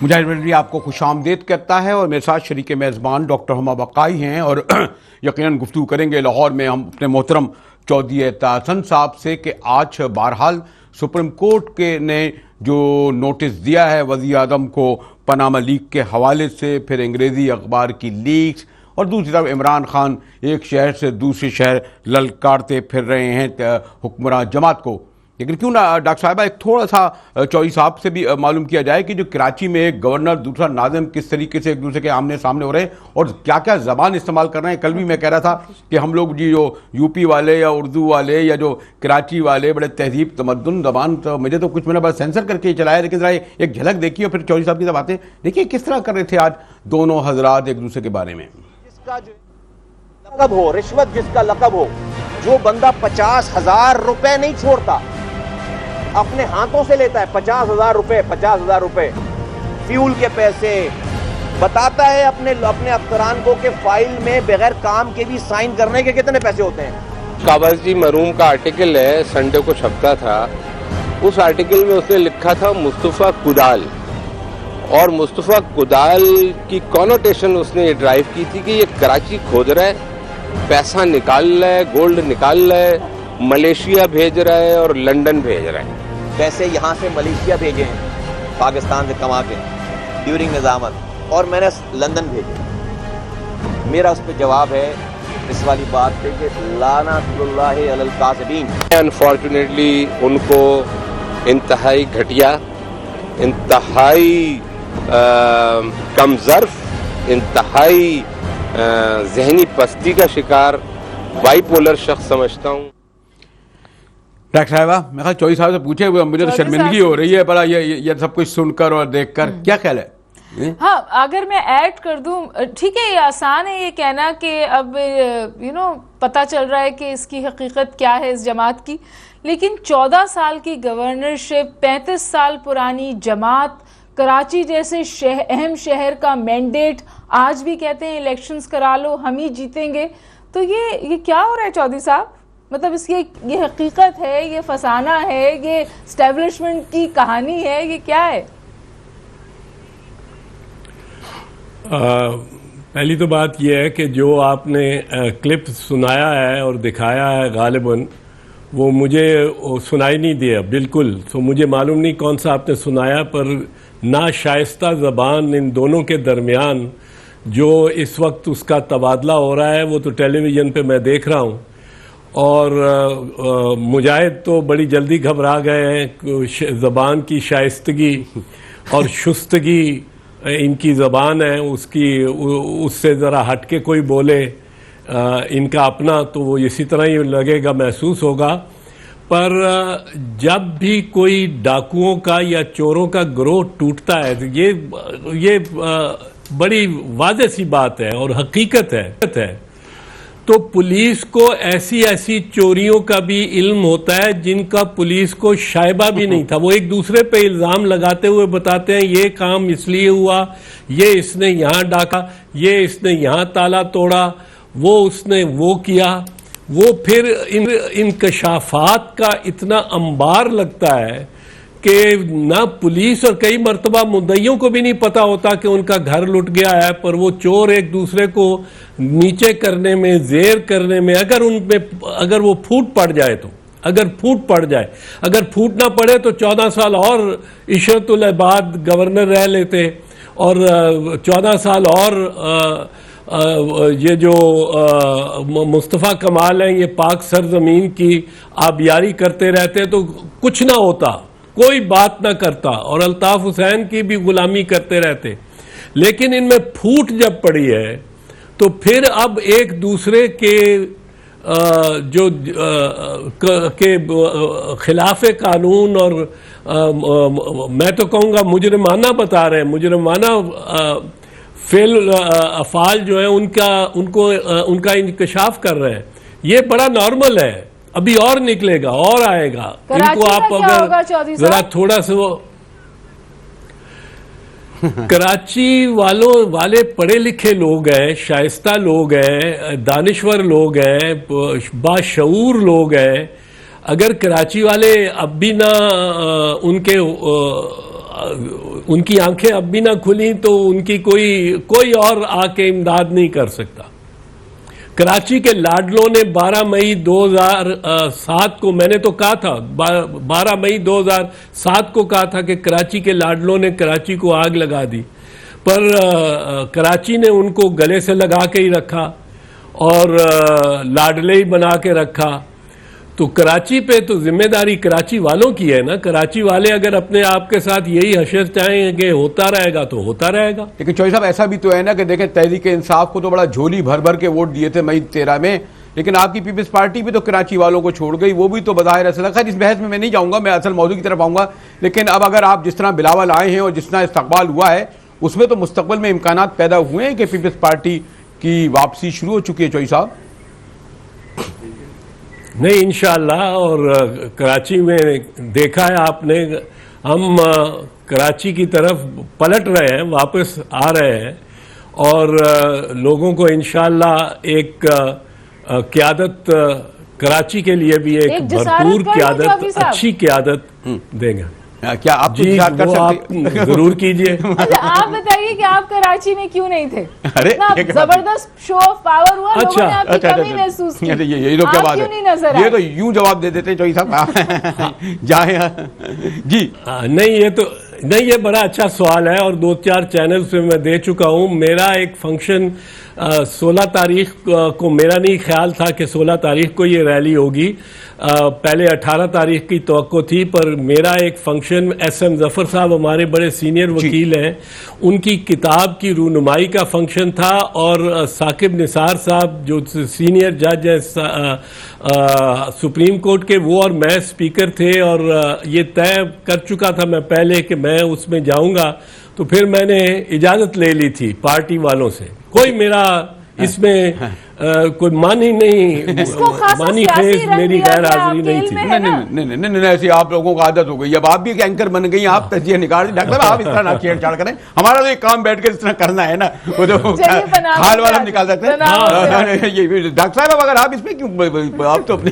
मुजाहिद मंडी आपको खुशामदीद कहता है और मेरे साथ शरीक मेज़बान डॉक्टर हुमा बकाई हैं और यकीनन गुफ्तगू करेंगे लाहौर में हम अपने मोहतरम चौधरी एहसान साहब से कि आज बहरहाल सुप्रीम कोर्ट के ने जो नोटिस दिया है वज़ीर आज़म को पनामा लीक के हवाले से, फिर अंग्रेज़ी अखबार की लीक्स और दूसरी तरफ इमरान खान एक शहर से दूसरे शहर ललकारते फिर रहे हैं हुक्मरान जमात को। लेकिन क्यों ना डॉक्टर साहिबा एक थोड़ा सा चौधरी साहब से भी मालूम किया जाए कि जो कराची में एक गवर्नर दूसरा नाज़िम किस तरीके से एक दूसरे के आमने सामने हो रहे हैं और क्या क्या ज़बान इस्तेमाल कर रहे हैं। कल भी मैं कह रहा था कि हम लोग जी जो यूपी वाले या उर्दू वाले या जो कराची वाले बड़े तहजीब तमद्दुन ज़बान, तो मुझे तो कुछ मैंने बस सेंसर करके ही चलाया, लेकिन ज़रा एक झलक देखिए और फिर चौधरी साहब की बातें देखिए किस तरह कर रहे थे आज दोनों हजरात एक दूसरे के बारे में। जिसका लकब हो, रिश्वत जिसका लकब हो, जो बंदा 50,000 रुपए नहीं छोड़ता, अपने हाथों से लेता है 50,000 रुपए फ्यूल के पैसे, बताता है अपने अफसरान को कि फाइल में बगैर काम के भी साइन करने के कितने पैसे होते हैं। काबाजी मरूम का आर्टिकल है, संडे को छपता था। उस आर्टिकल में उसने लिखा था मुस्तफा कुदाल, और मुस्तफा कुदाल की कॉनोटेशन उसने ये ड्राइव की थी कि ये कराची खोद रहा है, पैसा निकाल रहा है, गोल्ड निकाल रहा है, मलेशिया भेज रहा है और लंदन भेज रहा है। पैसे यहाँ से मलेशिया भेजे हैं पाकिस्तान से कमा के ड्यूरिंग निजामत, और मैंने लंदन भेजे। मेरा उस पर जवाब है इस वाली बात पे कि लानतुल्लाहि अलल काज़िबीन। अनफॉर्चुनेटली उनको इंतहाई घटिया, इंतहाई कमजर्फ, इंतहाई जहनी पस्ती का शिकार बाइपोलर शख्स समझता हूँ। डॉक्टर साहिबा मैं चौधरी साहब से पूछे हुए मुझे तो शर्मिंदगी हो रही है बड़ा ये सब कुछ सुनकर और देखकर, क्या ख्याल है? हाँ, अगर मैं ऐड कर दूं, ठीक है, ये आसान है ये कहना कि अब पता चल रहा है कि इसकी हकीकत क्या है इस जमात की, लेकिन 14 साल की गवर्नरशिप, 35 साल पुरानी जमात, कराची जैसे अहम शहर का मैंडेट, आज भी कहते हैं इलेक्शंस करा लो हम ही जीतेंगे। तो ये क्या हो रहा है चौधरी साहब? मतलब इसकी ये हकीकत है, ये फसाना है, ये एस्टेब्लिशमेंट की कहानी है, ये क्या है? पहली तो बात यह है कि जो आपने क्लिप सुनाया है और दिखाया है गालिबन वो मुझे सुनाई नहीं दिया बिल्कुल। तो मुझे मालूम नहीं कौन सा आपने सुनाया, पर ना शाइस्ता ज़बान इन दोनों के दरमियान जो इस वक्त उसका तबादला हो रहा है वो तो टेलीविज़न पे मैं देख रहा हूँ। और मुजाहिद तो बड़ी जल्दी घबरा गए हैं, ज़बान की शाइस्तगी और शुस्तगी इनकी ज़बान है, उससे ज़रा हट के कोई बोले इनका अपना तो वो इसी तरह ही लगेगा, महसूस होगा। पर जब भी कोई डाकुओं का या चोरों का गिरोह टूटता है तो ये बड़ी वाज़ेह सी बात है और हकीकत है। तो पुलिस को ऐसी चोरियों का भी इल्म होता है जिनका पुलिस को शायबा भी नहीं था। वो एक दूसरे पे इल्ज़ाम लगाते हुए बताते हैं ये काम इसलिए हुआ, ये इसने यहाँ डाका, ये इसने यहाँ ताला तोड़ा, वो उसने वो किया। वो फिर इंकशाफात का इतना अंबार लगता है कि ना पुलिस और कई मरतबा मुद्दइयों को भी नहीं पता होता कि उनका घर लुट गया है, पर वो चोर एक दूसरे को नीचे करने में, जेर करने में, अगर वो फूट पड़ जाए तो, अगर फूट ना पड़े तो 14 साल और इशरतुल इबाद गवर्नर रह लेते और 14 साल और ये जो मुस्तफ़ा कमाल हैं ये पाक सरजमीन की आबियारी करते रहते तो कुछ ना होता, कोई बात ना करता और अल्ताफ हुसैन की भी गुलामी करते रहते। लेकिन इनमें फूट जब पड़ी है तो फिर अब एक दूसरे के खिलाफ कानून और मैं तो कहूँगा मुजरिमाना बता रहे हैं, मुजरिमाना फेल अफ़ाल जो है उनका इंकशाफ कर रहे हैं। ये बड़ा नॉर्मल है, अभी और निकलेगा और आएगा। इनको आप अगर जरा थोड़ा सा वो कराची वाले पढ़े लिखे लोग हैं, शाइस्ता लोग हैं, दानिश्वर लोग हैं, बाशऊर लोग हैं। अगर कराची वाले अब भी ना उनके उनकी आंखें अब भी ना खुली तो उनकी कोई और आके इमदाद नहीं कर सकता। कराची के लाडलों ने 12 मई 2007 को, मैंने तो कहा था 12 मई 2007 को कहा था कि कराची के लाडलों ने कराची को आग लगा दी, पर कराची ने उनको गले से लगा के ही रखा और लाडले ही बना के रखा। तो कराची पे तो जिम्मेदारी कराची वालों की है ना। कराची वाले अगर अपने आप के साथ यही हशर चाहेंगे होता रहेगा तो होता रहेगा। लेकिन चौधरी साहब ऐसा भी तो है ना कि देखें, तहरीक इंसाफ को तो बड़ा झोली भर भर के वोट दिए थे मई 13 में, लेकिन आपकी पीपल्स पार्टी भी तो कराची वालों को छोड़ गई, वो भी तो बज़ाहिर असल। खैर इस बहस में मैं नहीं जाऊंगा, मैं असल मौजू की तरफ आऊंगा। लेकिन अब अगर आप जिस तरह बिलावल आए हैं और जिस तरह इस्तकबाल हुआ है, उसमें तो मुस्तकबिल में इम्कान पैदा हुए हैं कि पीपल्स पार्टी की वापसी शुरू हो चुकी है चौधरी साहब? नहीं, इंशाअल्लाह। और कराची में देखा है आपने, हम कराची की तरफ पलट रहे हैं, वापस आ रहे हैं और लोगों को इंशाअल्लाह एक क़यादत कराची के लिए भी एक भरपूर क़यादत, अच्छी क़यादत देंगे। क्या आप जी कर वो आप जरूर कीजिए। अच्छा, आप बताइए कि आप कराची में क्यों नहीं थे? अरे जबरदस्त शो ऑफ पावर हुआ, लोगों ने आपकी कमी महसूस की। ये तो क्या बात है, ये तो यूं जवाब दे देते चौधरी साहब। जाए जी। नहीं, ये बड़ा अच्छा सवाल है और 2-4 चैनल पे मैं दे चुका हूं। मेरा एक फंक्शन 16 तारीख को, मेरा नहीं ख्याल था कि 16 तारीख को ये रैली होगी, पहले 18 तारीख की तवक्को थी, पर मेरा एक फंक्शन SM जफर साहब हमारे बड़े सीनियर वकील हैं, उनकी किताब की रूनुमाई का फंक्शन था और साकिब निसार साहब जो सीनियर जज हैं सुप्रीम कोर्ट के, वो और मैं स्पीकर थे और ये तय कर चुका था मैं पहले कि मैं उसमें जाऊंगा। तो फिर मैंने इजाजत ले ली थी पार्टी वालों से। कोई मेरा इसमें कोई मानी नहीं, मानी खेज मेरी गैर हाजिरी नहीं थी। नहीं, ऐसी आप लोगों को आदत हो गई। अब आप भी एक एंकर बन गई, आप तजिया निकाल दी। डॉक्टर साहब आप इस तरह ना छेड़छाड़ करें, हमारा तो एक काम बैठ के इस तरह करना है ना, वो तो हाल वाला निकाल सकते हैं। डॉक्टर साहब अगर आप इसमें क्यों, आप तो अपने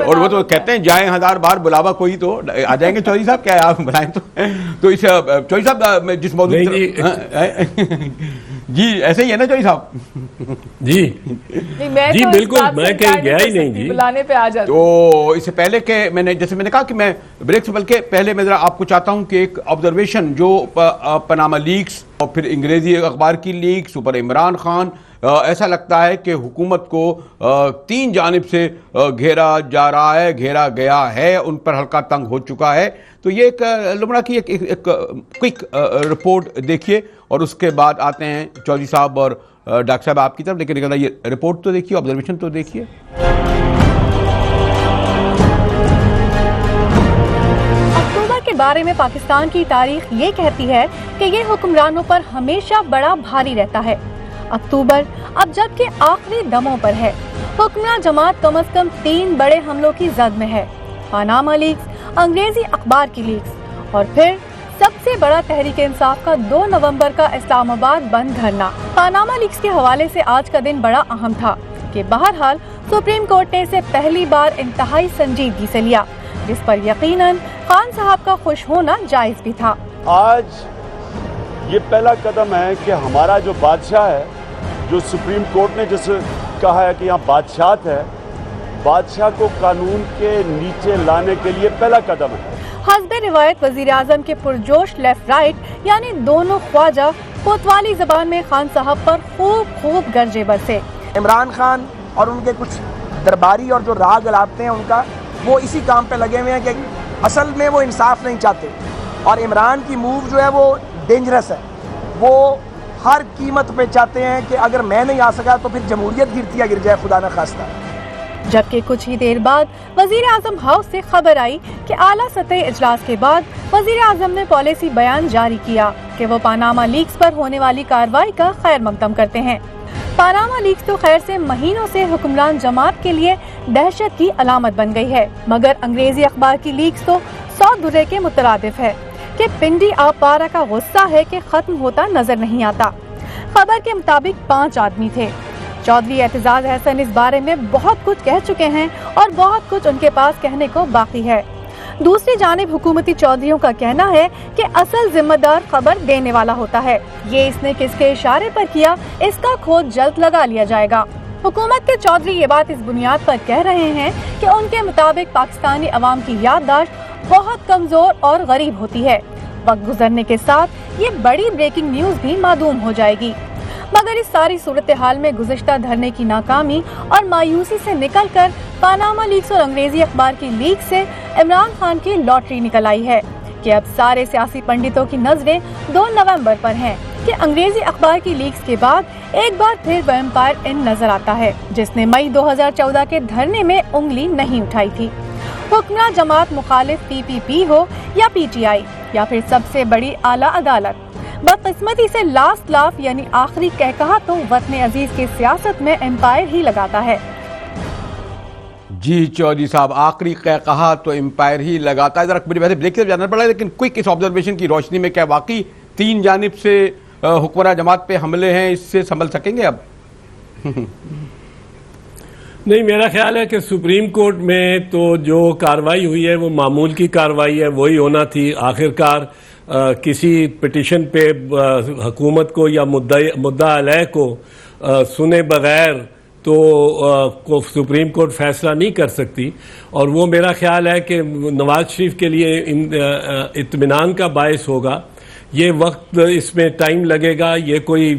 और वो तो कहते हैं जाए 1000 बार बुलावा कोई तो आ जाएंगे। चौधरी साहब क्या आप बुलाएं तो इस चौधरी साहब जिस मौजूद जी ऐसे ही है ना चौधरी साहब? जी जी बिल्कुल, मैं कहीं गया ही नहीं जी, बुलाने पे आ जाते। तो इससे पहले के जैसे मैंने कहा कि मैं ब्रेक से बल्कि पहले मैं जरा आपको चाहता हूं कि एक ऑब्जर्वेशन जो पनामा लीक्स और फिर अंग्रेजी अखबार की लीक्स ऊपर इमरान खान, ऐसा लगता है कि हुकूमत को 3 जानिब से घेरा जा रहा है, घेरा गया है, उन पर हल्का तंग हो चुका है। तो ये एक लुमड़ा की एक क्विक रिपोर्ट देखिए और उसके बाद आते हैं चौधरी साहब और डॉक्टर साहब आपकी तरफ। लेकिन ये रिपोर्ट तो देखिए, ऑब्जर्वेशन तो देखिए। अक्टूबर के बारे में पाकिस्तान की तारीख ये कहती है कि ये हुक्मरानों पर हमेशा बड़ा भारी रहता है। अक्टूबर अब जबकि आखिरी दमों पर है। हुक्मरान जमात कम से कम 3 बड़े हमलों की जद में है। पनामा लीक्स, अंग्रेजी अखबार की लीक्स और फिर सबसे बड़ा तहरीक इंसाफ का 2 नवंबर का इस्लामाबाद बंद धरना। पनामा लीक्स के हवाले से आज का दिन बड़ा अहम था कि बहरहाल सुप्रीम कोर्ट ने इसे पहली बार इंतहाई संजीदगी से लिया, जिस पर यकीनन खान साहब का खुश होना जायज भी था। आज ये पहला कदम है कि हमारा जो बादशाह है, जो सुप्रीम कोर्ट ने जैसे कहा है कि यहाँ बादशाहत है, बादशाह को कानून के नीचे लाने के लिए पहला कदम है। हस्बे रिवायत वजीर आजम के पुरजोश लेफ्ट राइट यानी दोनों ख्वाजा कोतवाली जबान में खान साहब पर खूब गरजे बरसे। इमरान खान और उनके कुछ दरबारी और जो राग अलापते हैं उनका, वो इसी काम पे लगे हुए हैं कि असल में वो इंसाफ नहीं चाहते और इमरान की मूव जो है वो डेंजरस है। वो हर कीमत पे चाहते हैं कि अगर मैं नहीं आ सका तो फिर जमहूरियत गिर जाए, खुदा न खास्ता। जबकि कुछ ही देर बाद वजीर आजम हाउस से खबर आई कि आला सतह इजलास के बाद वजीर आजम ने पॉलिसी बयान जारी किया कि वो पनामा लीक्स पर होने वाली कार्रवाई का खैर मकदम करते हैं। पनामा लीक्स तो खैर से महीनों से हुक्मरान जमात के लिए दहशत की अलामत बन गई है, मगर अंग्रेजी अखबार की लीक्स तो 100 दुर्रे के मुतरादिफ है कि पिंडी आपारा का गुस्सा है कि खत्म होता नजर नहीं आता। खबर के मुताबिक 5 आदमी थे। चौधरी एतजाज अहसन इस बारे में बहुत कुछ कह चुके हैं और बहुत कुछ उनके पास कहने को बाकी है। दूसरी जानिब हुकूमती चौधरियों का कहना है कि असल जिम्मेदार खबर देने वाला होता है। ये इसने किसके इशारे पर किया, इसका खोज जल्द लगा लिया जाएगा। हुकूमत के चौधरी ये बात इस बुनियाद पर कह रहे हैं कि उनके मुताबिक पाकिस्तानी अवाम की याददाश्त बहुत कमजोर और गरीब होती है। वक्त गुजरने के साथ ये बड़ी ब्रेकिंग न्यूज भी मादूम हो जाएगी। मगर इस सारी सूरत हाल में गुज़िश्ता धरने की नाकामी और मायूसी से निकलकर पानामा लीक्स और अंग्रेजी अखबार की लीक से इमरान खान की लॉटरी निकल आई है कि अब सारे सियासी पंडितों की नजरें 2 नवंबर पर हैं कि अंग्रेजी अखबार की लीक्स के बाद एक बार फिर वो एम्पायर इन नजर आता है जिसने मई 2014 के धरने में उंगली नहीं उठाई थी। हुक्मरान जमात मुखालिफ PPP हो या PTI या फिर सबसे बड़ी आला अदालत, बदकिस्मती से लास्ट लाफ यानी आखिरी कहकहा तो वतन अजीज की सियासत में एम्पायर ही लगाता है। जी चौधरी साहब, आखिरी कहकहा तो एम्पायर ही लगाता है। जरा मुझे वैसे ब्रेक से जाना पड़ा है, लेकिन क्विक इस ऑब्जर्वेशन की रोशनी में क्या वाकई 3 जानिब से हुक्मरान जमात पे हमले हैं, इससे संभल सकेंगे अब? नहीं, मेरा ख्याल है कि सुप्रीम कोर्ट में तो जो कार्रवाई हुई है वो मामूल की कार्रवाई है, वही होना थी। आखिरकार किसी पिटिशन पे हुकूमत को या मुद्दा अलह को सुने बगैर तो को सुप्रीम कोर्ट फैसला नहीं कर सकती। और वो मेरा ख्याल है कि नवाज शरीफ के लिए इत्मीनान का बायस होगा। ये वक्त इसमें टाइम लगेगा, ये कोई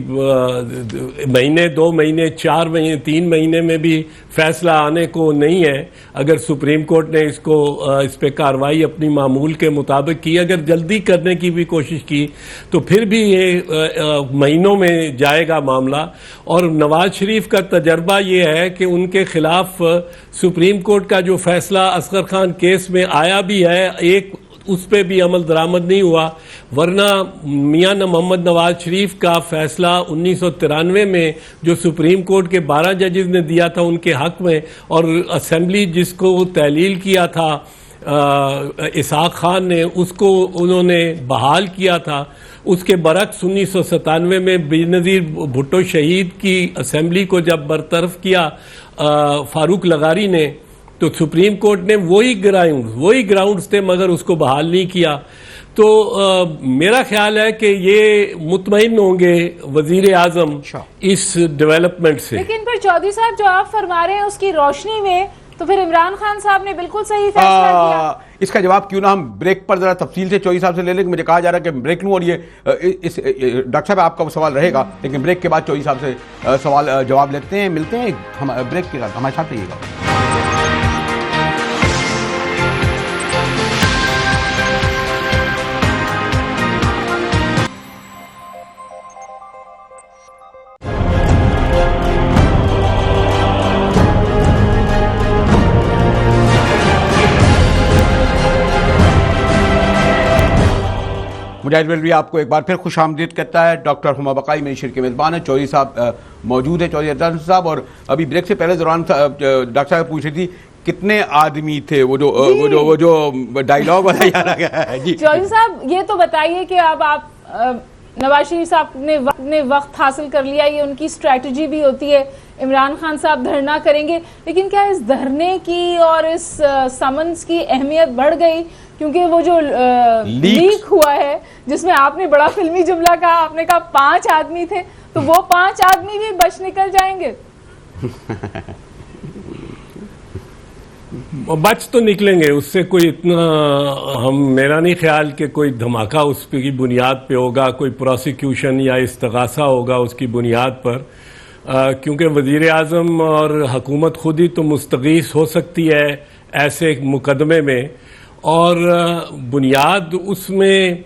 महीने 2 महीने 4 महीने 3 महीने में भी फैसला आने को नहीं है। अगर सुप्रीम कोर्ट ने इस पे कार्रवाई अपनी मामूल के मुताबिक की, अगर जल्दी करने की भी कोशिश की तो फिर भी ये महीनों में जाएगा मामला। और नवाज शरीफ का तजर्बा ये है कि उनके खिलाफ सुप्रीम कोर्ट का जो फैसला असगर खान केस में आया भी है, एक उस पर भी अमल दरामद नहीं हुआ, वरना मियां मोहम्मद नवाज शरीफ का फैसला 1993 में जो सुप्रीम कोर्ट के 12 जजेस ने दिया था उनके हक में, और असेंबली जिसको तहलील किया था इसहाक खान ने, उसको उन्होंने बहाल किया था। उसके बरक्स 1997 में बेनज़ीर भुट्टो शहीद की असेंबली को जब बरतरफ किया फारूक लगारी ने, तो सुप्रीम कोर्ट ने वही ग्राउंड्स थे मगर उसको बहाल नहीं किया। तो मेरा ख्याल है कि ये मुतमईन होंगे वजीर आजम इस डेवलपमेंट से। लेकिन फिर चौधरी साहब जो आप फरमा रहे हैं उसकी रोशनी में तो फिर इमरान खान साहब ने बिल्कुल सही फैसला किया। इसका जवाब क्यों ना हम ब्रेक पर जरा तफसील से चौधरी साहब से ले लें। मुझे कहा जा रहा है कि ब्रेक लूं और ये डॉक्टर साहब आपका सवाल रहेगा, लेकिन ब्रेक के बाद चौधरी साहब से सवाल जवाब लेते हैं। मिलते हैं हम ब्रेक के बाद, हमारे साथ रहिएगा। मुजाहिद वेलवी आपको एक बार फिर खुश आमदीद कहता है। डॉक्टर हुमा बकाई मेरी शिर के मेज़बान है। चौधरी साहब मौजूद है, चौधरी अदनान साहब। और अभी ब्रेक से पहले दौरान डॉक्टर साहब पूछ रही थी कितने आदमी थे, वो जो डायलॉग वाला याद आ गया है जी। चौधरी साहब ये तो बताइए कि अब आप नवाज शरीफ साहब ने वक्त हासिल कर लिया, ये उनकी स्ट्रैटेजी भी होती है। इमरान खान साहब धरना करेंगे, लेकिन क्या इस धरने की और इस समन्स की अहमियत बढ़ गई क्योंकि वो जो लीक हुआ है जिसमें आपने बड़ा फिल्मी जुमला कहा, आपने कहा 5 आदमी थे, तो वो 5 आदमी भी बच निकल जाएंगे? बच तो निकलेंगे, उससे कोई इतना मेरा नहीं ख्याल कि कोई धमाका उसकी बुनियाद पे होगा, कोई प्रोसिक्यूशन या इस्तगासा होगा उसकी बुनियाद पर, क्योंकि वजीर आज़म और हुकूमत खुद ही तो मुस्तगीस हो सकती है ऐसे मुकदमे में। और बुनियाद उसमें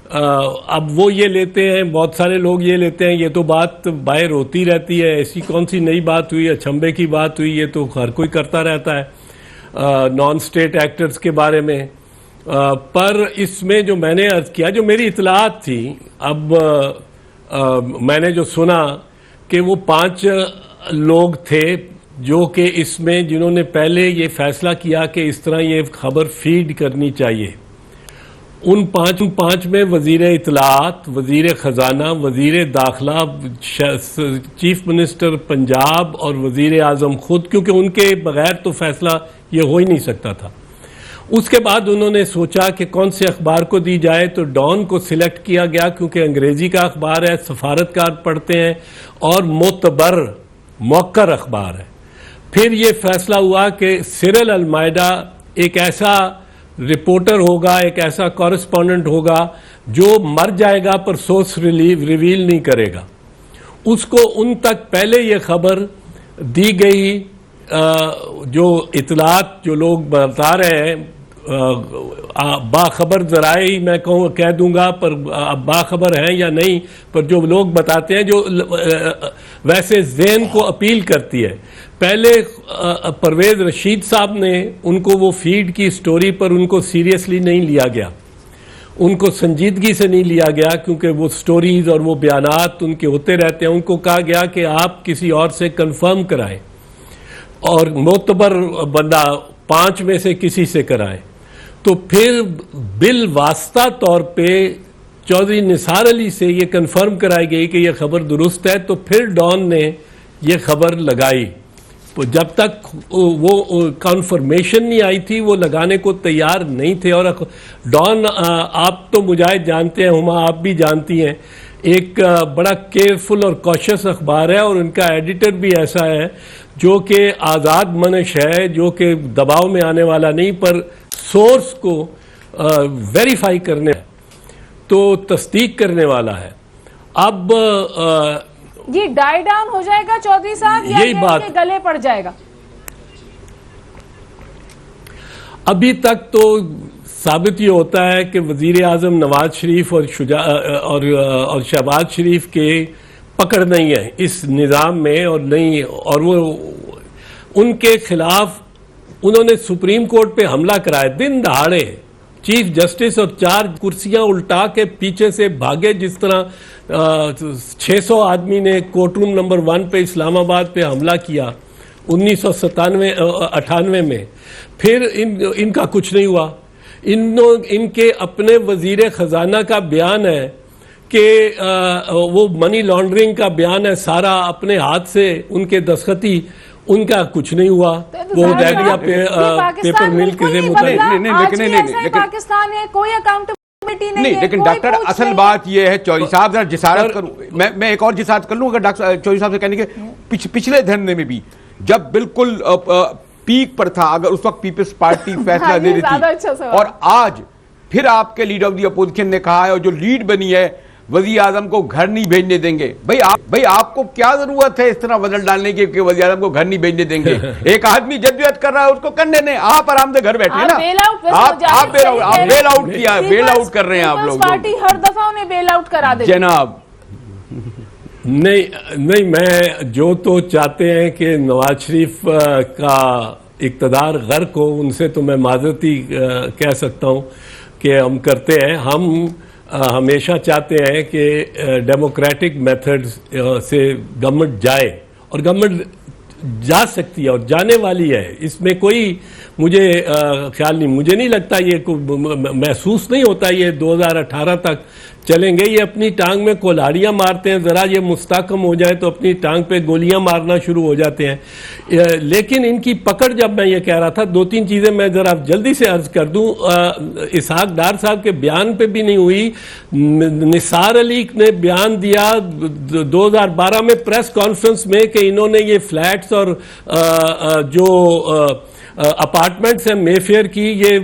अब वो ये लेते हैं, बहुत सारे लोग ये लेते हैं, ये तो बात बाहर होती रहती है, ऐसी कौन सी नई बात हुई, अचंभे की बात हुई, ये तो हर कोई करता रहता है नॉन स्टेट एक्टर्स के बारे में। पर इसमें जो मैंने अर्ज किया, जो मेरी इतलात थी, अब मैंने जो सुना कि वो 5 लोग थे जो कि इसमें जिन्होंने पहले ये फैसला किया कि इस तरह ये खबर फीड करनी चाहिए। उन 5 में वजीर इतलात, वजीर ख़जाना, वजीर दाखिला, चीफ मिनिस्टर पंजाब और वजीर आज़म खुद, क्योंकि उनके बगैर तो फैसला ये हो ही नहीं सकता था। उसके बाद उन्होंने सोचा कि कौन से अखबार को दी जाए, तो डॉन को सिलेक्ट किया गया क्योंकि अंग्रेजी का अखबार है, सफारतकार पढ़ते हैं और मोतबर मौकर अखबार है। फिर ये फैसला हुआ कि सिरल अलमायदा एक ऐसा रिपोर्टर होगा, एक ऐसा कॉरेस्पॉन्डेंट होगा जो मर जाएगा पर सोर्स रिवील नहीं करेगा। उसको उन तक पहले ये खबर दी गई, जो इतलात जो लोग बता रहे हैं, बाखबर जराए ही मैं कह दूंगा, पर अब बाखबर हैं या नहीं, पर जो लोग बताते हैं जो वैसे ज़हन को अपील करती है। पहले परवेज़ रशीद साहब ने उनको वो फीड की स्टोरी पर उनको सीरियसली नहीं लिया गया, उनको संजीदगी से नहीं लिया गया क्योंकि वो स्टोरीज और वो बयानात उनके होते रहते हैं। उनको कहा गया कि आप किसी और से कंफर्म कराएं और मोतबर बंदा 5 में से किसी से कराएं। तो फिर बिल वास्ता तौर पे चौधरी निसार अली से ये कंफर्म कराई गई कि ये खबर दुरुस्त है। तो फिर डॉन ने ये खबर लगाई, तो जब तक वो कन्फर्मेशन नहीं आई थी वो लगाने को तैयार नहीं थे। और डॉन, आप तो मुजाहिद जानते हैं, हुमा आप भी जानती हैं, एक बड़ा केयरफुल और कॉशियस अखबार है और उनका एडिटर भी ऐसा है जो कि आज़ाद मनश है, जो कि दबाव में आने वाला नहीं, पर सोर्स को वेरीफाई करने तो तस्दीक करने वाला है। अब ये डाई डाउन हो जाएगा चौधरी साहब, या यही बात गले पड़ जाएगा? अभी तक तो साबित ये होता है कि वजीर आजम नवाज शरीफ और शहबाज शरीफ के पकड़ नहीं है इस निज़ाम में, और नहीं, और वो उनके खिलाफ उन्होंने सुप्रीम कोर्ट पे हमला कराया दिन दहाड़े। चीफ जस्टिस और 4 कुर्सियां उल्टा के पीछे से भागे, जिस तरह 600 आदमी ने कोर्ट रूम नंबर 1 पे इस्लामाबाद पे हमला किया 1997-98 में। फिर इनका कुछ नहीं हुआ। इनके अपने वजीर खजाना का बयान है कि वो मनी लॉन्ड्रिंग का बयान है, सारा अपने हाथ से उनके दस्तखती, उनका कुछ नहीं हुआ। वो डायरिया पेपर मिल के लेकिन पाकिस्तान है, कोई अकाउंटेबिलिटी नहीं है, लेकिन डॉक्टर असल बात यह है, चौधरी साहब जरा जिसारत करूं, मैं एक और जिसारत कर लूं, अगर डॉक्टर चौधरी साहब से कहने के पिछले धरने में भी जब बिल्कुल पीक पर था, अगर उस वक्त पीपल्स पार्टी फैसला दे रही थी, और आज फिर आपके लीडर ऑफ द अपोजिशन ने कहा है, और जो लीड बनी है, वज़ीर आज़म को घर नहीं भेजने देंगे। भाई आपको क्या जरूरत है इस तरह बदल डालने की कि वज़ीर आज़म को घर नहीं भेजने देंगे? एक आदमी जद्दोजहद कर रहा है, उसको करने दें, आप आराम से घर बैठे ना। आप बेल आउट किया, बेल आउट कर रहे हैं आप लोग। पार्टी हर दफा उन्हें बेल आउट करा दे जनाब। नहीं, मैं जो तो चाहते हैं कि नवाज शरीफ का इक़्तिदार गर्क हो, उनसे तो मैं माजरती कह सकता हूँ कि हम करते हैं। हम हमेशा चाहते हैं कि डेमोक्रेटिक मेथड्स से गवर्नमेंट जाए, और गवर्नमेंट जा सकती है और जाने वाली है, इसमें कोई मुझे ख्याल नहीं, मुझे नहीं लगता ये महसूस नहीं होता ये 2018 तक चलेंगे। ये अपनी टांग में कोल्हाड़ियाँ मारते हैं, ज़रा ये मुस्तकम हो जाए तो अपनी टांग पे गोलियां मारना शुरू हो जाते हैं। लेकिन इनकी पकड़, जब मैं ये कह रहा था, 2-3 चीज़ें मैं ज़रा जल्दी से अर्ज कर दूं। इसहाक डार साहब के बयान पे भी नहीं हुई। निसार अली ने बयान दिया 2012 में प्रेस कॉन्फ्रेंस में कि इन्होंने ये फ्लैट्स और जो अपार्टमेंट्स हैं मेफेयर की, ये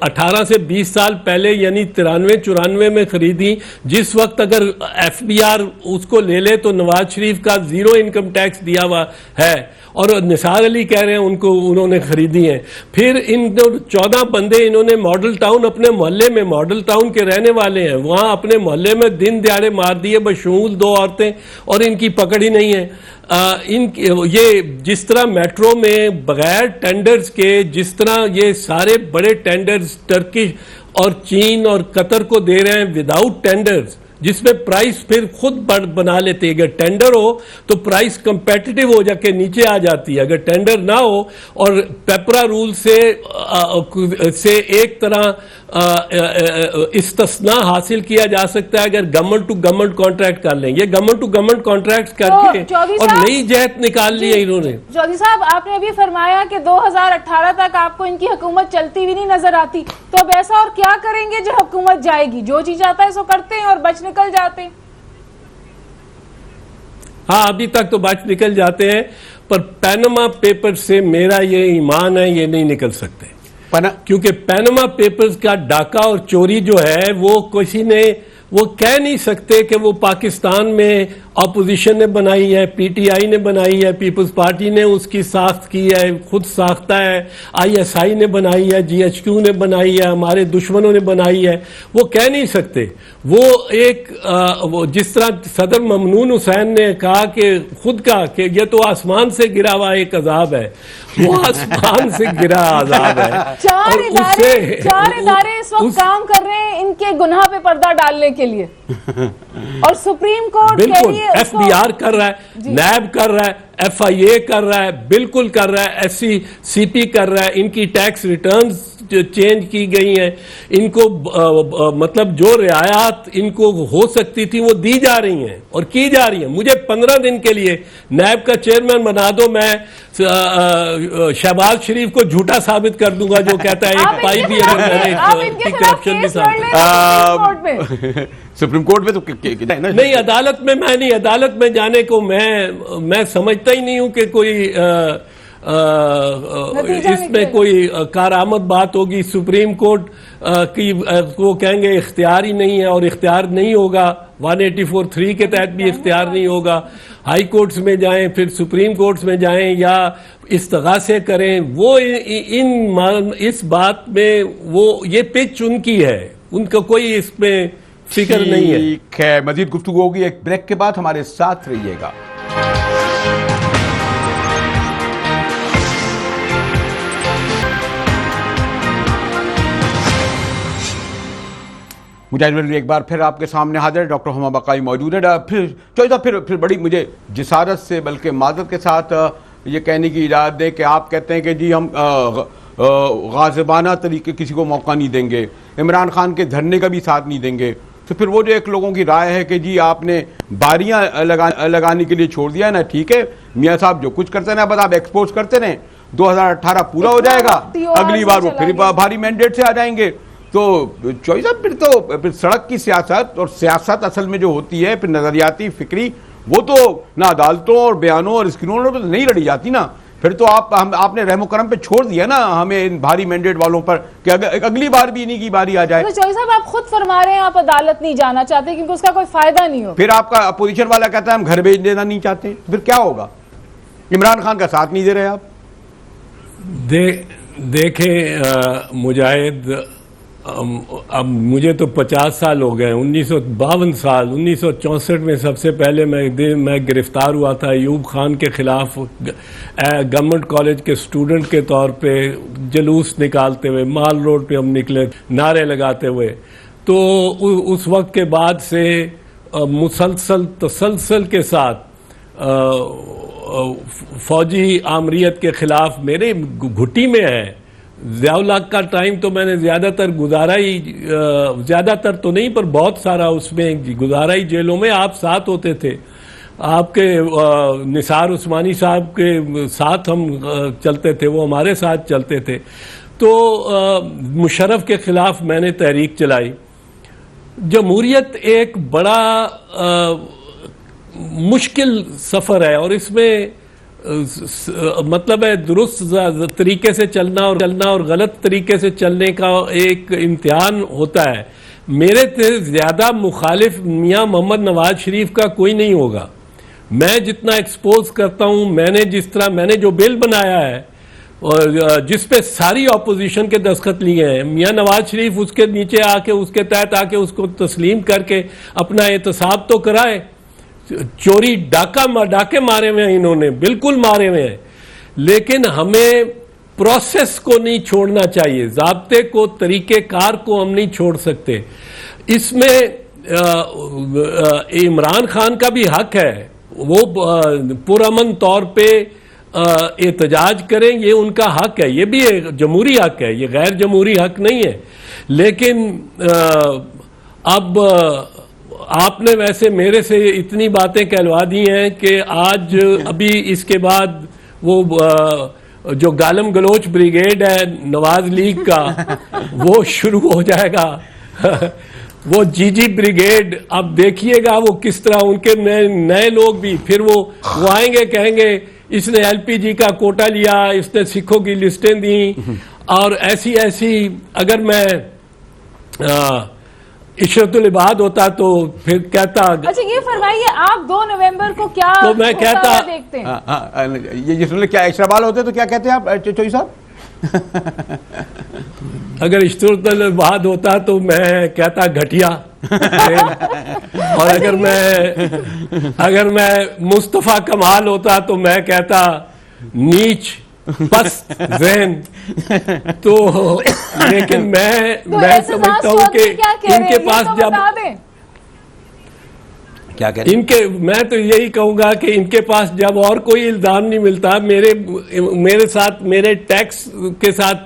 18 से 20 साल पहले यानी 93-94 में खरीदी, जिस वक्त अगर FBR उसको ले ले तो नवाज शरीफ का 0 इनकम टैक्स दिया हुआ है, और निसार अली कह रहे हैं उन्होंने खरीदी हैं। फिर इन 14 बंदे इन्होंने मॉडल टाउन, अपने मोहल्ले में, मॉडल टाउन के रहने वाले हैं, वहाँ अपने मोहल्ले में दिन दिहाड़े मार दिए बशमूल 2 औरतें, और इनकी पकड़ ही नहीं है। ये जिस तरह मेट्रो में बगैर टेंडर्स के, जिस तरह ये सारे बड़े टेंडर्स टर्किश और चीन और कतर को दे रहे हैं विदाउट टेंडर्स, जिसमें प्राइस फिर खुद बना लेते हैं। अगर टेंडर हो तो प्राइस कंपेटिटिव हो जाके नीचे आ जाती है, अगर टेंडर ना हो और पेपरा रूल से एक तरह इस्तिस्ना हासिल किया जा सकता है अगर गवर्नमेंट टू गवर्नमेंट कॉन्ट्रैक्ट कर लेंगे। गवर्नमेंट टू गवर्नमेंट कॉन्ट्रैक्ट करके और नई जहत निकाल ली है इन्होंने। चौधरी साहब, आपने अभी फरमाया कि 2018 तक आपको इनकी हुकूमत चलती हुई नहीं नजर आती, तो अब ऐसा और क्या करेंगे जो हुकूमत जाएगी? जो जी जाता है सो करते हैं और बच निकल जाते हैं। हाँ, अभी तक तो बच निकल जाते हैं, पर पैनामा पेपर से मेरा ये ईमान है ये नहीं निकल सकते, क्योंकि पैनामा पेपर्स का डाका और चोरी जो है वो किसी ने वो कह नहीं सकते कि वो पाकिस्तान में अपोजिशन ने बनाई है, पीटीआई ने बनाई है, पीपल्स पार्टी ने उसकी साख्त की है, खुद साख्ता है, आईएसआई ने बनाई है, जीएचक्यू ने बनाई है, हमारे दुश्मनों ने बनाई है। वो कह नहीं सकते। वो एक वो जिस तरह सदर ममनून हुसैन ने कहा कि खुद का कि ये तो आसमान से गिरा हुआ एक अजाब है, वो आसमान से गिरा अजाब है। चार इदारे इस वक्त काम कर रहे हैं इनके गुनाह पे पर्दा डालने के लिए, और सुप्रीम कोर्ट बिल्कुल एफबीआर कर रहा है, नैब कर रहा है, एफआईए कर रहा है, बिल्कुल कर रहा है, एससीसीपी कर रहा है। इनकी टैक्स रिटर्न्स चेंज की गई हैं, इनको मतलब जो रियायत इनको हो सकती थी वो दी जा रही हैं और की जा रही हैं। मुझे 15 दिन के लिए नैब का चेयरमैन बना दो, मैं शहबाज शरीफ को झूठा साबित कर दूंगा जो कहता है एक पाई भी करप्शन के साथ। सुप्रीम कोर्ट में तो नहीं, अदालत में मैं नहीं, अदालत में जाने को मैं समझता ही नहीं हूं कि कोई इसमें कोई कारआमद बात होगी। सुप्रीम कोर्ट की वो कहेंगे इख्तियार ही नहीं है, और इख्तियार नहीं होगा, 184(3) के तहत भी इख्तियार नहीं होगा। हाई कोर्ट्स में जाएं, फिर सुप्रीम कोर्ट्स में जाएं या इस्तगासे करें, वो इस बात में वो ये पिच उनकी है, उनका कोई इसमें फिक्र नहीं है। ठीक है, मजीद गुफ्तगू होगी एक ब्रेक के बाद, हमारे साथ रहिएगा। मुजाहिद एक बार फिर आपके सामने हाजिर है, डॉक्टर हुमा बकाई मौजूद है। फिर बड़ी मुझे जिसारत से बल्कि मादत के साथ ये कहने की इजाज़त दे कि आप कहते हैं कि जी हम गाज़िबाना तरीके किसी को मौका नहीं देंगे, इमरान खान के धरने का भी साथ नहीं देंगे, तो फिर वो जो एक लोगों की राय है कि जी आपने बारियां लगाने के लिए छोड़ दिया ना, ठीक है मियाँ साहब जो कुछ करते ना बस आप एक्सपोज करते रहें, 2018 पूरा हो जाएगा, अगली बार वो फिर भारी मैंडेट से आ जाएंगे। तो चॉइस फिर सड़क की सियासत, और सियासत असल में जो होती है फिर नजरियाती फिक्री, वो तो ना अदालतों और बयानों और स्क्रीनों पर नहीं लड़ी जाती ना। फिर तो आपने रहमो करम पे छोड़ दिया ना हमें इन भारी मैंडेट वालों पर कि अगली बार भी इन्हीं की बारी आ जाए। तो चौधरी साहब आप खुद फरमा रहे हैं आप अदालत नहीं जाना चाहते क्योंकि उसका कोई फायदा नहीं हो। फिर आपका अपोजिशन वाला कहता है हम घर भेज देना नहीं चाहते, फिर क्या होगा? इमरान खान का साथ नहीं दे रहे आप। देखें मुजाहिद, अब मुझे तो 50 साल हो गए, 1952 साल 1964 में सबसे पहले मैं गिरफ्तार हुआ था अयूब खान के खिलाफ, गवर्नमेंट कॉलेज के स्टूडेंट के तौर पे जुलूस निकालते हुए माल रोड पे हम निकले नारे लगाते हुए। तो उस वक्त के बाद से तसलसल के साथ फौजी आमरीत के खिलाफ मेरे घुटी में है। ज़ियाउल हक का टाइम तो मैंने ज़्यादातर गुजारा ही, ज़्यादातर तो नहीं पर बहुत सारा उसमें गुजारा ही जेलों में। आप साथ होते थे, आपके निसार उस्मानी साहब के साथ हम चलते थे, वो हमारे साथ चलते थे। तो मुशर्रफ के खिलाफ मैंने तहरीक चलाई। जमहूरियत एक बड़ा मुश्किल सफ़र है और इसमें मतलब है दुरुस्त तरीके से चलना और गलत तरीके से चलने का एक इम्तिहान होता है। मेरे से ज़्यादा मुखालिफ मियाँ मोहम्मद नवाज शरीफ का कोई नहीं होगा। मैं जितना एक्सपोज करता हूँ, मैंने जो बिल बनाया है और जिस पे सारी अपोजिशन के दस्तखत लिए हैं, मियाँ नवाज शरीफ उसके नीचे आके उसके तहत आके उसको तस्लीम करके अपना एहतसाब तो कराए। चोरी डाके मारे हुए हैं इन्होंने, बिल्कुल मारे हुए हैं, लेकिन हमें प्रोसेस को नहीं छोड़ना चाहिए, ज़ाब्ते को, तरीके कार को हम नहीं छोड़ सकते। इसमें इमरान खान का भी हक है, वो पुरअमन तौर पे एहतजाज करें, ये उनका हक है, ये भी एक जमहूरी हक है, ये गैर जमहूरी हक नहीं है। लेकिन अब आपने वैसे मेरे से इतनी बातें कहलवा दी हैं कि आज अभी इसके बाद वो जो गालम गलोच ब्रिगेड है नवाज लीग का वो शुरू हो जाएगा वो जीजी ब्रिगेड। अब देखिएगा वो किस तरह उनके नए लोग भी फिर वो आएंगे, कहेंगे इसने एलपीजी का कोटा लिया, इसने सिखों की लिस्टें दी, और ऐसी ऐसी। अगर मैं इशरतुल इबाद होता तो फिर कहता। अच्छा ये फरमाइए, आप 2 नवंबर को क्या तो मैं कहता देखते हैं? ये जिसमें क्या इशराबाल होते तो क्या कहते हैं आप चौधरी साहब? अगर इशरतुल इबाद होता तो मैं कहता घटिया और अगर मैं मुस्तफ़ा कमाल होता तो मैं कहता नीच पस्त ज़हन। तो लेकिन मैं समझता हूँ कि इनके पास जब क्या कह रहे हैं? मैं तो यही कहूंगा कि इनके पास जब और कोई इल्जाम नहीं मिलता, मेरे साथ मेरे टैक्स के साथ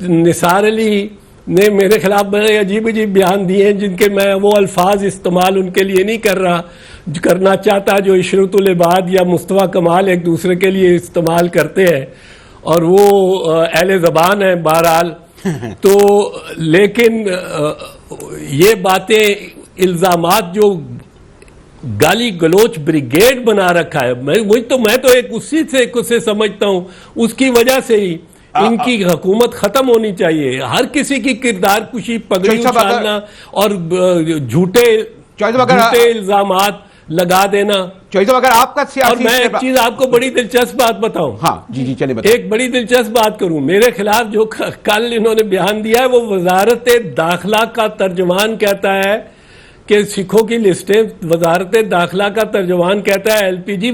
निसार अली ने मेरे खिलाफ बड़े अजीब अजीब बयान दिए हैं, जिनके मैं वो अल्फाज इस्तेमाल उनके लिए नहीं करना चाहता जो इशरतुल इबाद या मुस्तफ़ा कमाल एक दूसरे के लिए इस्तेमाल करते हैं, और वो अहले ज़बान है बहरहाल। तो लेकिन ये बातें इल्ज़ामात जो गाली गलोच ब्रिगेड बना रखा है, मैं तो एक उसे समझता हूँ, उसकी वजह से ही इनकी हुकूमत खत्म होनी चाहिए। हर किसी की किरदार कुशी, पगड़ी उछालना और झूठे इल्जामात लगा देना। अगर आपका और मैं एक चीज आपको बड़ी दिलचस्प बात बताऊं। हाँ जी चलिए बताएं। एक बड़ी दिलचस्प बात करूं, मेरे खिलाफ जो कल इन्होंने बयान दिया है वो वजारत दाखिला का तर्जुमान कहता है कि सिखों की लिस्टें, वजारत दाखिला का तर्जुमान कहता है एलपीजी,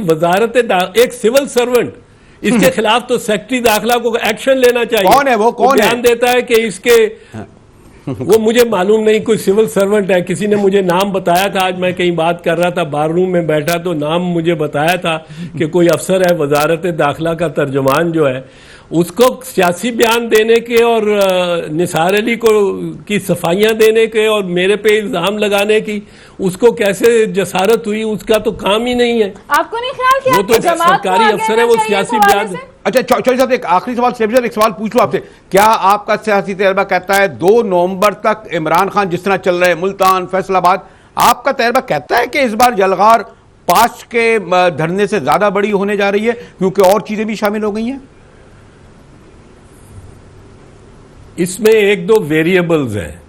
एक सिविल सर्वेंट, इसके खिलाफ तो सेक्रेटरी दाखिला को एक्शन लेना चाहिए। कौन है वो? कौन बयान देता है कि इसके वो मुझे मालूम नहीं, कोई सिविल सर्वेंट है, किसी ने मुझे नाम बताया था। आज मैं कहीं बात कर रहा था, बार रूम में बैठा, तो नाम मुझे बताया था कि कोई अफसर है वजारत दाखिला का तर्जुमान जो है, उसको सियासी बयान देने के और निसार अली को की सफाइयां देने के और मेरे पे इल्जाम लगाने की उसको कैसे जसारत हुई? उसका तो काम ही नहीं है। आपको नहीं ख्याल कि वो तो सरकारी अफसर है, वो सियासी बयान। अच्छा चौधरी साहब, एक आखिरी सवाल, एक सवाल पूछ लो आपसे। क्या आपका सियासी तजर्बा कहता है 2 नवंबर तक इमरान खान जिस तरह चल रहे हैं मुल्तान फैसलाबाद, आपका तजर्बा कहता है कि इस बार जलगार 5 के धरने से ज्यादा बड़ी होने जा रही है क्योंकि और चीजें भी शामिल हो गई हैं? इसमें 1-2 वेरिएबल्स हैं।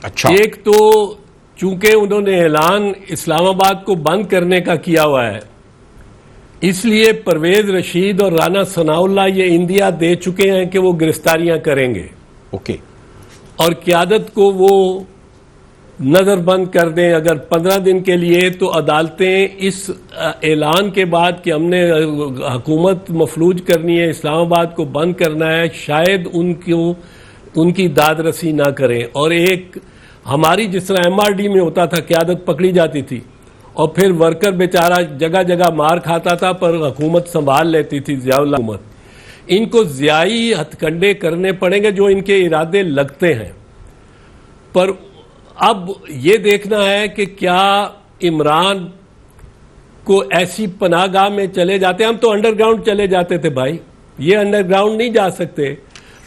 अच्छा, एक तो चूंकि उन्होंने ऐलान इस्लामाबाद को बंद करने का किया हुआ है, इसलिए परवेज रशीद और राना सनाउल्लाह ये इंदिया दे चुके हैं कि वो गिरफ्तारियां करेंगे। ओके। और क़यादत को वो नज़रबंद कर दें अगर 15 दिन के लिए, तो अदालतें इस ऐलान के बाद कि हमने हुकूमत मफलूज करनी है, इस्लामाबाद को बंद करना है, शायद उनकी दादरसी ना करें। और एक हमारी जिस तरह MRD में होता था, क़यादत पकड़ी जाती थी और फिर वर्कर बेचारा जगह जगह मार खाता था पर हुकूमत संभाल लेती थी, ज़ियाउल हुकूमत। इनको ज़ियाई हथकंडे करने पड़ेंगे जो इनके इरादे लगते हैं। पर अब ये देखना है कि क्या इमरान को ऐसी पनाहगाह में चले जाते, हम तो अंडरग्राउंड चले जाते थे भाई, ये अंडरग्राउंड नहीं जा सकते,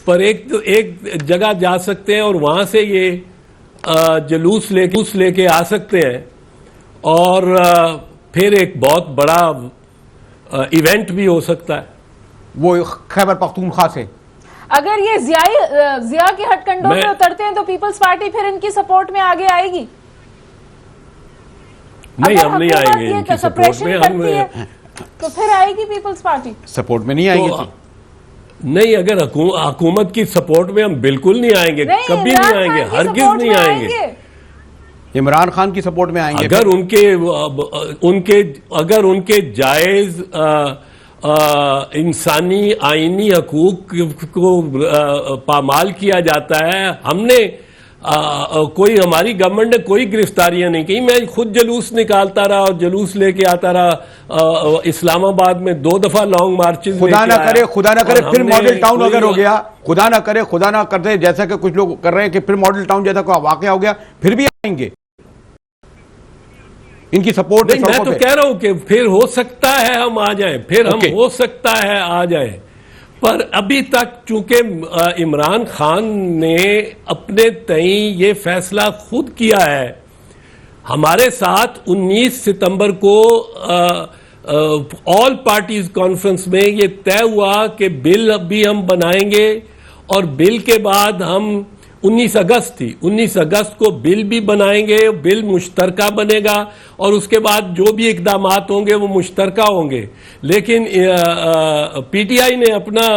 पर एक जगह जा सकते हैं और वहां से ये जुलूस लेके आ सकते हैं और फिर एक बहुत बड़ा इवेंट भी हो सकता है, वो खैबर पख्तूनख्वा से। अगर ये जिया के हथकंडों पे उतरते हैं तो पीपल्स पार्टी फिर इनकी सपोर्ट में आगे आएगी? नहीं, हम नहीं आएंगे इनकी सपोर्ट में, तो फिर आएगी पीपल्स पार्टी सपोर्ट में? नहीं आएगी तो नहीं, अगर हुकूमत की सपोर्ट में हम बिल्कुल नहीं आएंगे, कभी नहीं आएंगे, हरगिज नहीं आएंगे। इमरान खान की सपोर्ट में आएंगे अगर उनके जायज इंसानी आईनी हकूक को पामाल किया जाता है। हमने कोई हमारी गवर्नमेंट ने कोई गिरफ्तारियां नहीं की। मैं खुद जुलूस निकालता रहा और जुलूस लेके आता रहा इस्लामाबाद में 2 दफा लॉन्ग मार्चेस। खुदा ना करे फिर मॉडल टाउन अगर हो गया, खुदा ना करते जैसा कि कुछ लोग कर रहे हैं कि फिर मॉडल टाउन जैसा कोई वाकया हो गया फिर भी आएंगे इनकी सपोर्ट। मैं तो कह रहा हूं कि फिर हो सकता है हम आ जाएं, फिर हम हो सकता है आ जाएं, पर अभी तक चूंकि इमरान खान ने अपने तई ये फैसला खुद किया है। हमारे साथ 19 सितंबर को ऑल पार्टीज कॉन्फ्रेंस में ये तय हुआ कि बिल भी हम बनाएंगे और बिल के बाद हम 19 अगस्त को बिल भी बनाएंगे, बिल मुश्तरका बनेगा और उसके बाद जो भी इकदामात होंगे वो मुश्तरका होंगे। लेकिन पीटीआई ने अपना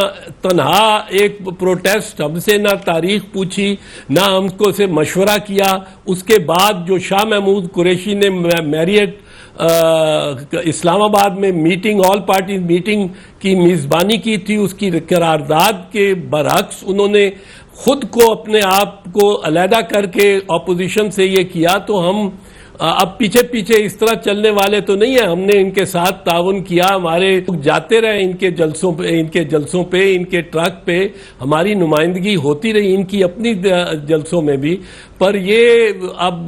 तनहा एक प्रोटेस्ट, हमसे ना तारीख पूछी ना हमको से मशवरा किया। उसके बाद जो शाह महमूद कुरैशी ने मैरियट इस्लामाबाद में मीटिंग, ऑल पार्टी मीटिंग की मेज़बानी की थी, उसकी करारदाद के बरअक्स उन्होंने खुद को अपने आप को अलहदा करके ऑपोजिशन से ये किया। तो हम अब पीछे पीछे इस तरह चलने वाले तो नहीं है। हमने इनके साथ ताउन किया, हमारे लोग जाते रहे इनके जलसों पे, इनके ट्रक पे हमारी नुमाइंदगी होती रही, इनकी अपनी जलसों में भी। पर ये अब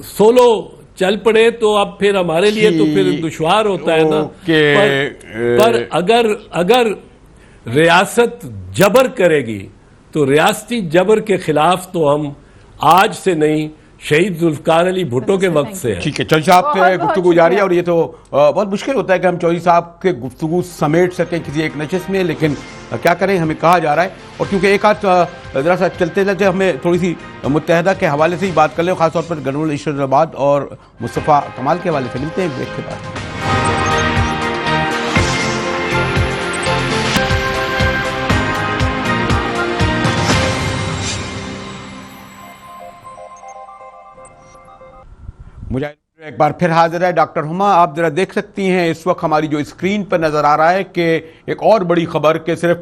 सोलो चल पड़े तो अब फिर हमारे लिए तो फिर दुश्वार होता है ना। पर अगर रियासत जबर करेगी तो रियासती जबर के खिलाफ तो हम आज से नहीं, शहीद जुल्फकार अली भुट्टो के वक्त से है। ठीक है, चौधरी साहब से गुफ्तगू जारी है और ये तो बहुत मुश्किल होता है कि हम चौधरी साहब के गुफ्तगू समेट सकें किसी एक नशिस्त में, लेकिन क्या करें, हमें कहा जा रहा है। और क्योंकि एक हाथ जरा सा चलते चलते हमें थोड़ी सी मुत्तहदा के हवाले से ही बात कर लें, खासतौर पर गवर्नर इशरत और मुस्तफ़ा कमाल के हवाले से। मिलते हैं ब्रेक के बाद। मुझे एक बार फिर हाजिर है डॉक्टर हुमा। आप जरा देख सकती हैं इस वक्त हमारी जो स्क्रीन पर नजर आ रहा है कि एक और बड़ी खबर कि सिर्फ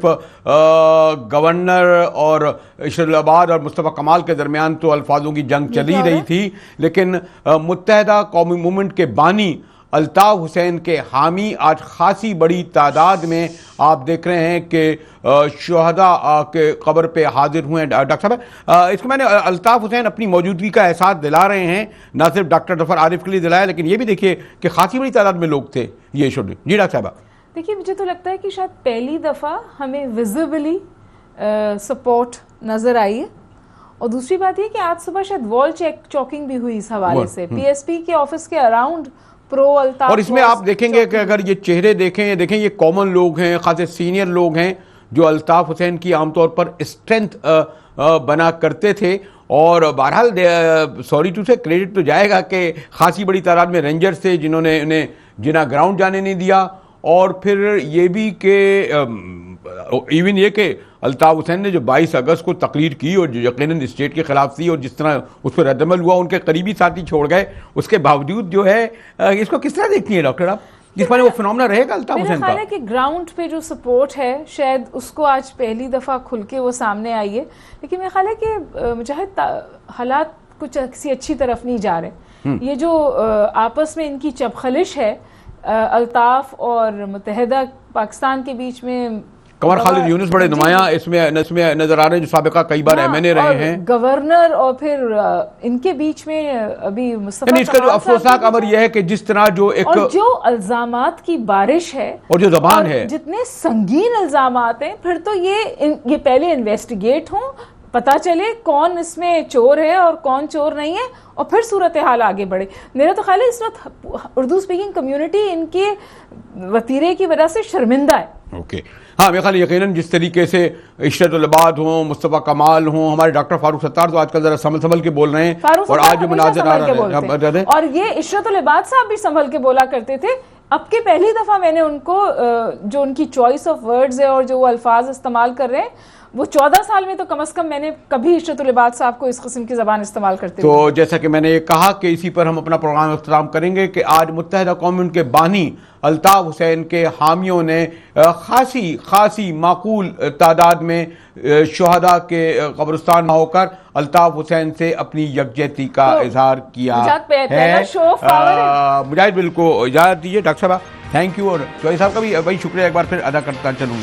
गवर्नर और इशरत और मुस्तफ़ा कमाल के दरमियान तो अल्फाजों की जंग चली रही थी, लेकिन मुत्तहदा कौमी मूवमेंट के बानी अल्ताफ हुसैन के हामी आज खासी बड़ी तादाद में आप देख रहे हैं कि शुहदा के कब्र पे हाजिर हुए हैं। डॉक्टर साहब, इसको मैंने अल्ताफ हुसैन अपनी मौजूदगी का एहसास दिला रहे हैं, ना सिर्फ डॉक्टर जफर आरिफ के लिए दिलाया, लेकिन ये भी देखिए कि खासी बड़ी तादाद में लोग थे ये इशू में। जी डॉक्टर साहब। देखिए, मुझे तो लगता है कि शायद पहली दफ़ा हमें विजिबली सपोर्ट नज़र आई है। और दूसरी बात ये कि आज सुबह शायद वॉल चौकिंग भी हुई इस हवाले से, पीएसपी के ऑफिस के अराउंड प्रो अल्ताफ। और इसमें आप देखेंगे कि अगर ये चेहरे देखें ये कॉमन लोग हैं, खासे सीनियर लोग हैं जो अल्ताफ हुसैन की आमतौर पर स्ट्रेंथ बना करते थे। और बहरहाल सॉरी टू से क्रेडिट तो जाएगा कि खासी बड़ी तादाद में रेंजर्स थे जिन्होंने उन्हें जिना ग्राउंड जाने नहीं दिया। और फिर ये भी कि इवन ये कि अल्ताफ हुसैन ने जो 22 अगस्त को तकरीर की और जो यकीनन स्टेट के खिलाफ थी और जिस तरह उस पर रद्दमल हुआ, उनके करीबी साथी छोड़ गए, उसके बावजूद जो है इसको किस तरह देखती हैं डॉक्टर आप, जिस पर वो फिनोमेना रहेगा अल्ताफ हुसैन का? मेरा ख्याल है कि ग्राउंड पे जो सपोर्ट है शायद उसको आज पहली दफ़ा खुल के वो सामने आई है। लेकिन मेरा ख्याल है कि मुजाहिद हालात कुछ किसी अच्छी तरफ नहीं जा रहे। ये जो आपस में इनकी चबखलिश है अल्ताफ और मुत्तहदा पाकिस्तान के बीच में, कमर खालिद यूनुस बड़े नुमाया इसमें नजर आ रहे हैं जो साबिका कई बार एमएनए रहे हैं, गवर्नर, और फिर इनके बीच में अभी मुस्तफा। इसका जो अफसोसनाक खबर यह है कि जिस तरह जो एक और जो इल्जामात की बारिश है और जो जबान है, जितने संगीन इल्जामात हैं, फिर तो ये पहले इन्वेस्टिगेट हों, पता चले कौन इसमें चोर है और कौन चोर नहीं है, और फिर सूरत हाल आगे बढ़े। मेरा तो ख्याल है इस वक्त उर्दू स्पीकिंग कम्युनिटी इनके वतीरे की वजह से शर्मिंदा है। ओके, हाँ, मेरे ख्याल यकीनन जिस तरीके से इशरत हों, मुस्तफ़ा कमाल हों, हमारे डॉक्टर फारूक सत्तार तो आजकल जरा संभल के बोल रहे हैं और आज जो मुनाज़र आ रहा है, और ये इशरत साहब भी संभल के बोला करते थे। अब के पहली दफ़ा मैंने उनको जो उनकी चॉइस ऑफ वर्ड्स है और जो वो अल्फाज इस्तेमाल कर रहे हैं वो 14 साल में तो कम से कम मैंने कभी इशरतुल इबाद साहब को इस किस्म की ज़बान इस्तेमाल करते हुए। तो जैसा कि मैंने ये कहा कि इसी पर हम अपना प्रोग्राम इख्तिताम करेंगे कि आज मुत्तहिदा कौम उनके बानी अल्ताफ़ हुसैन के हामियों ने खासी माकूल तादाद में शुहदा के कब्रिस्तान में होकर अल्ताफ़ हुसैन से अपनी यकजहती का इजहार किया है। मुजाहिद बिल को इजाज़त दीजिए। डॉक्टर साहब थैंक यू, और चौधरी साहब का भी वही शुक्रिया एक बार फिर अदा करता चलूँ।